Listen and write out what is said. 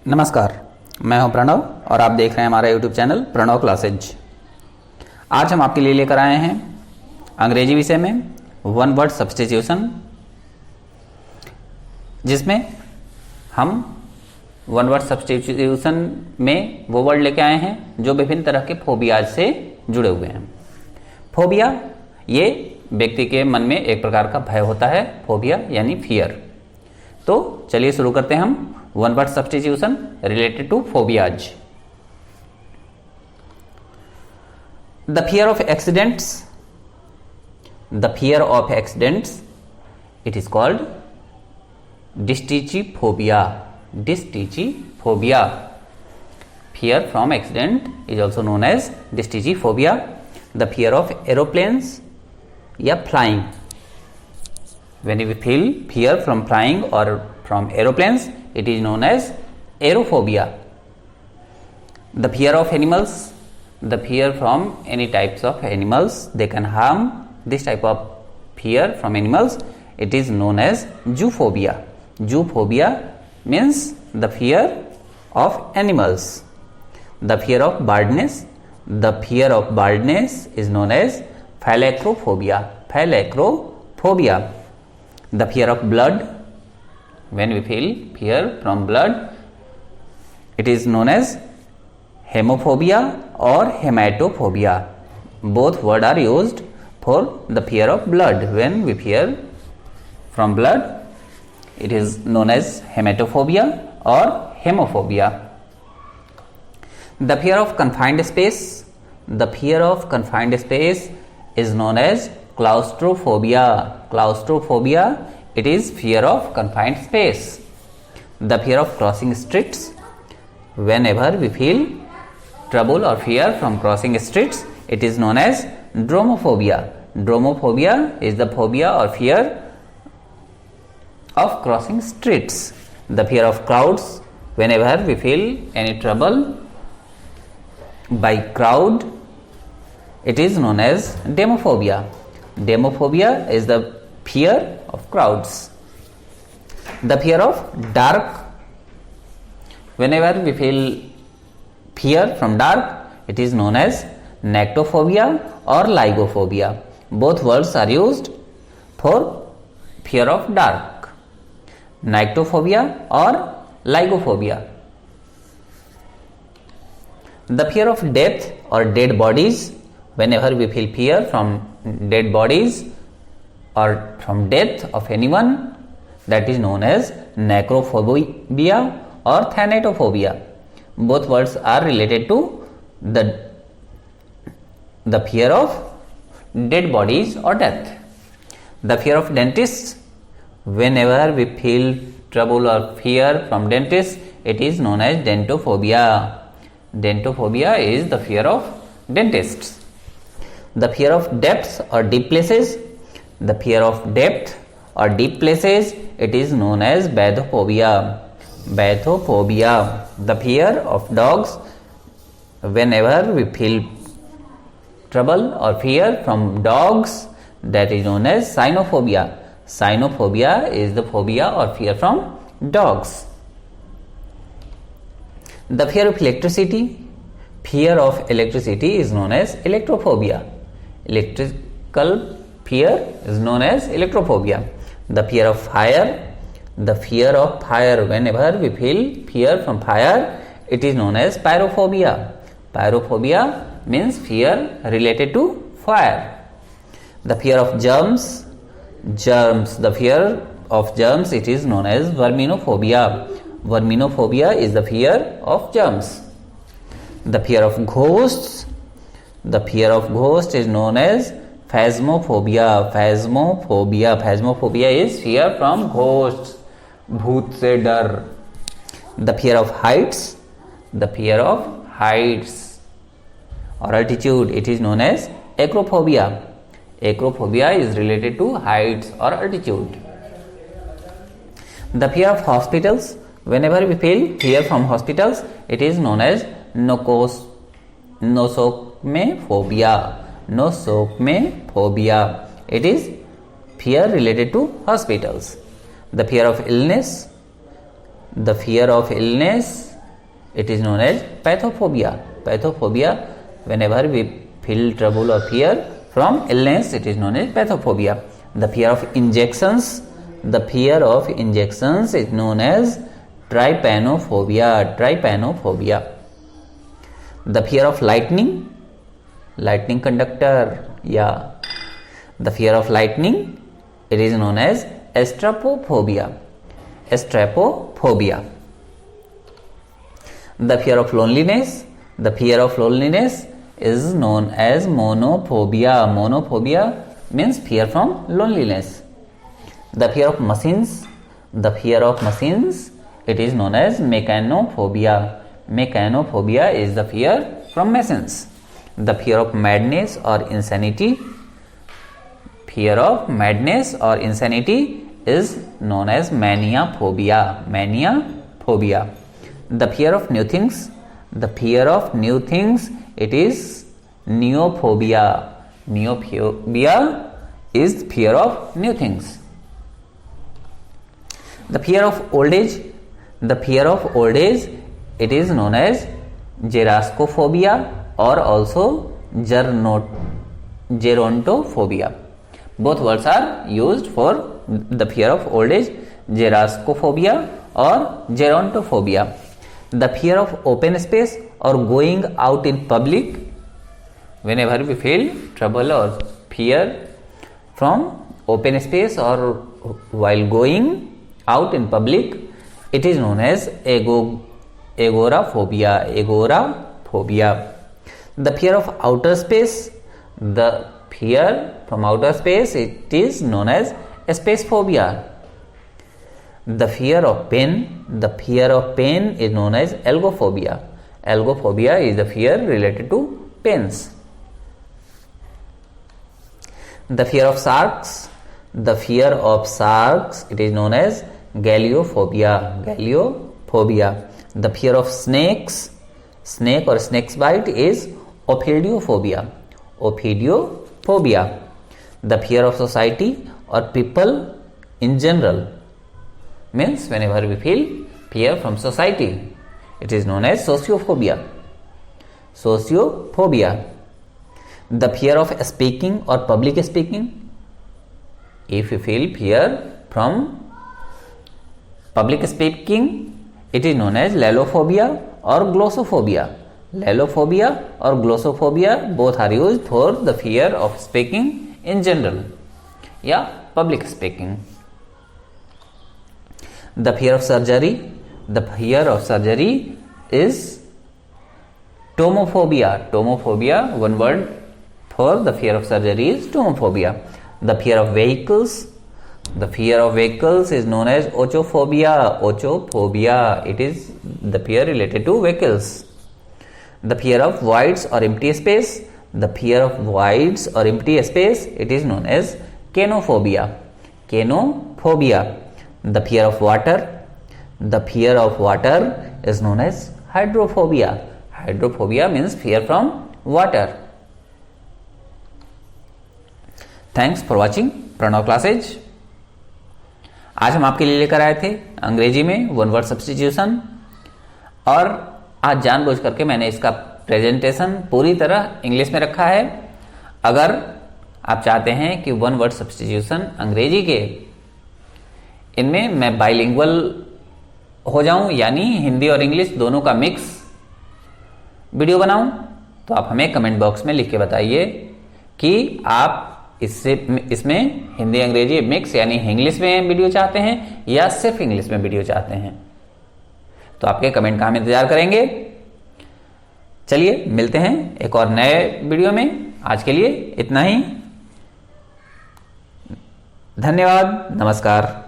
नमस्कार, मैं हूं प्रणव और आप देख रहे हैं हमारा YouTube चैनल प्रणव क्लासेज। आज हम आपके लिए लेकर आए हैं अंग्रेजी विषय में वन वर्ड सब्स्टिट्यूशन, जिसमें हम वन वर्ड सब्स्टिट्यूशन में वो वर्ड लेके आए हैं जो विभिन्न तरह के फोबियाज से जुड़े हुए हैं। फोबिया ये व्यक्ति के मन में एक प्रकार का भय होता है, फोबिया यानी फियर। तो चलिए शुरू करते हैं हम one word substitution related to phobias. The fear of accidents, the fear of accidents, it is called dystychiphobia. Dystychiphobia, fear from accident is also known as dystychiphobia. The fear of aeroplanes या flying, when we feel fear from flying or from aeroplanes, it is known as aerophobia. The fear of animals, the fear from any types of animals, they can harm. This type of fear from animals, it is known as zoophobia. Zoophobia means the fear of animals. The fear of baldness, the fear of baldness is known as phylacterophobia. Phylacterophobia. The fear of blood, when we feel fear from blood, it is known as hemophobia or hematophobia. Both words are used for the fear of blood. When we fear from blood, it is known as hematophobia or hemophobia. The fear of confined space, the fear of confined space is known as claustrophobia. Claustrophobia, it is fear of confined space. The fear of crossing streets, whenever we feel trouble or fear from crossing streets, it is known as dromophobia. Dromophobia is the phobia or fear of crossing streets. The fear of crowds, whenever we feel any trouble by crowd, it is known as demophobia. Demophobia is the fear of crowds. The fear of dark, whenever we feel fear from dark, it is known as nyctophobia or lygophobia. Both words are used for fear of dark, nyctophobia or lygophobia. The fear of death or dead bodies, whenever we feel fear from dead bodies or from death of anyone, that is known as necrophobia or thanatophobia. Both words are related to the fear of dead bodies or death. The fear of dentists, whenever we feel trouble or fear from dentists, it is known as dentophobia. Dentophobia is the fear of dentists. The fear of depths or deep places, the fear of depth or deep places, it is known as bathyphobia. Bathyphobia. The fear of dogs, whenever we feel trouble or fear from dogs, that is known as cynophobia. Cynophobia is the phobia or fear from dogs. The fear of electricity, fear of electricity is known as electrophobia. Electrical fear is known as electrophobia. The fear of fire, the fear of fire, whenever we feel fear from fire, it is known as pyrophobia. Pyrophobia means fear related to fire. The fear of germs, the fear of germs, it is known as verminophobia. Verminophobia is the fear of germs. The fear of ghosts, the fear of ghosts is known as phasmophobia. Phasmophobia is fear from ghosts, भूत से डर. The fear of heights, the fear of heights or altitude, it is known as acrophobia. Acrophobia is related to heights or altitude. The fear of hospitals, whenever we feel fear from hospitals, it is known as nosocmephobia. Nosocmephobia. It is fear related to hospitals. The fear of illness, The fear of illness it is known as pathophobia. Pathophobia, whenever we feel trouble or fear from illness, it is known as pathophobia. The fear of injections is known as trypanophobia. The fear of lightning conductor, the fear of lightning, it is known as astrapophobia. The fear of loneliness is known as monophobia. Monophobia means fear from loneliness. The fear of machines, it is known as mechanophobia. Mechanophobia is the fear from machines. The fear of madness or insanity is known as maniaphobia. The fear of new things, it is neophobia. Neophobia is fear of new things. The fear of old age, it is known as gerascophobia or also gerontophobia. Both words are used for the fear of old age, gerascophobia or gerontophobia. The fear of open space or going out in public, whenever we feel trouble or fear from open space or while going out in public, it is known as agoraphobia. The fear of outer space, it is known as spacephobia. The fear of pain, is known as algophobia. Algophobia is the fear related to pains. The fear of sharks, it is known as galleophobia. The fear of snake or snake's bite is ophidiophobia. The fear of society or people in general means whenever we feel fear from society, it is known as sociophobia. The fear of speaking or public speaking, if you feel fear from public speaking, it is known as lalophobia or glossophobia. Both are used for the fear of speaking in general, public speaking. The fear of surgery, is tomophobia. One word for the fear of surgery is tomophobia. The fear of vehicles, is known as ochophobia. It is the fear related to vehicles. The fear of voids or empty space, it is known as canophobia. The fear of water, is known as hydrophobia. Hydrophobia means fear from water. Thanks for watching Pranav classes. आज हम आपके लिए लेकर आए थे अंग्रेजी में one word substitution, और आज जानबूझ करके मैंने इसका प्रेजेंटेशन पूरी तरह इंग्लिश में रखा है। अगर आप चाहते हैं कि वन वर्ड सब्स्टिट्यूशन अंग्रेजी के इनमें मैं बाइलिंगुअल हो जाऊं, यानी हिंदी और इंग्लिश दोनों का मिक्स वीडियो बनाऊं, तो आप हमें कमेंट बॉक्स में लिख के बताइए कि आप इसमें हिंदी अंग्रेजी मिक्स यानी इंग्लिश में वीडियो चाहते हैं या सिर्फ इंग्लिश में वीडियो चाहते हैं। तो आपके कमेंट का हम इंतजार करेंगे। चलिए मिलते हैं एक और नए वीडियो में। आज के लिए इतना ही। धन्यवाद, नमस्कार।